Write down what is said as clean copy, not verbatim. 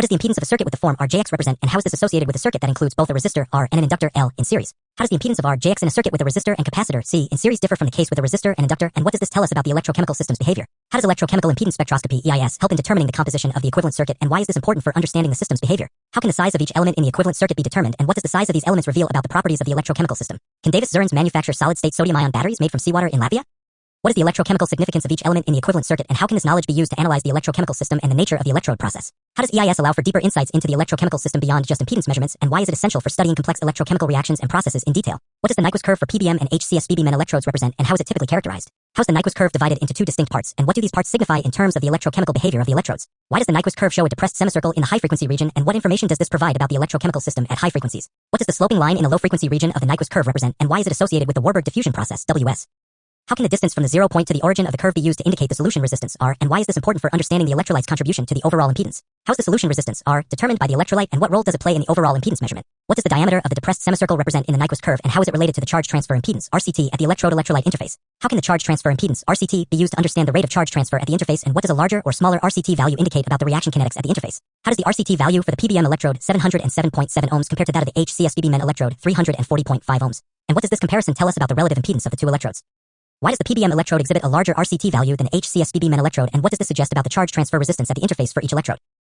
What does the impedance of a circuit with the form RJX represent, and how is this associated with a circuit that includes both a resistor R and an inductor L in series? How does the impedance of RJX in a circuit with a resistor and capacitor C in series differ from the case with a resistor and inductor, and what does this tell us about the electrochemical system's behavior? How does electrochemical impedance spectroscopy (EIS) help in determining the composition of the equivalent circuit, and why is this important for understanding the system's behavior? How can the size of each element in the equivalent circuit be determined, and what does the size of these elements reveal about the properties of the electrochemical system? Can Davis Zurns manufacture solid-state sodium-ion batteries made from seawater in Latvia? What is the electrochemical significance of each element in the equivalent circuit, and how can this knowledge be used to analyze the electrochemical system and the nature of the electrode process? How does EIS allow for deeper insights into the electrochemical system beyond just impedance measurements, and why is it essential for studying complex electrochemical reactions and processes in detail? What does the Nyquist curve for PBM and HCSBB-MEN electrodes represent, and how is it typically characterized? How is the Nyquist curve divided into two distinct parts, and what do these parts signify in terms of the electrochemical behavior of the electrodes? Why does the Nyquist curve show a depressed semicircle in the high-frequency region, and what information does this provide about the electrochemical system at high frequencies? What does the sloping line in the low-frequency region of the Nyquist curve represent, and why is it associated with the Warburg diffusion process, WS? How can the distance from the 0 point to the origin of the curve be used to indicate the solution resistance R, and why is this important for understanding the electrolyte's contribution to the overall impedance? How is the solution resistance R determined by the electrolyte, and what role does it play in the overall impedance measurement? What does the diameter of the depressed semicircle represent in the Nyquist curve, and how is it related to the charge transfer impedance RCT at the electrode-electrolyte interface? How can the charge transfer impedance RCT be used to understand the rate of charge transfer at the interface, and what does a larger or smaller RCT value indicate about the reaction kinetics at the interface? How does the RCT value for the PBM electrode 707.7 ohms compare to that of the HCSBB-MEN electrode 340.5 ohms? And what does this comparison tell us about the relative impedance of the two electrodes? Why does the PBM electrode exhibit a larger RCT value than the HCSBB-MEN electrode, and what does this suggest about the charge transfer resistance at the interface for each electrode?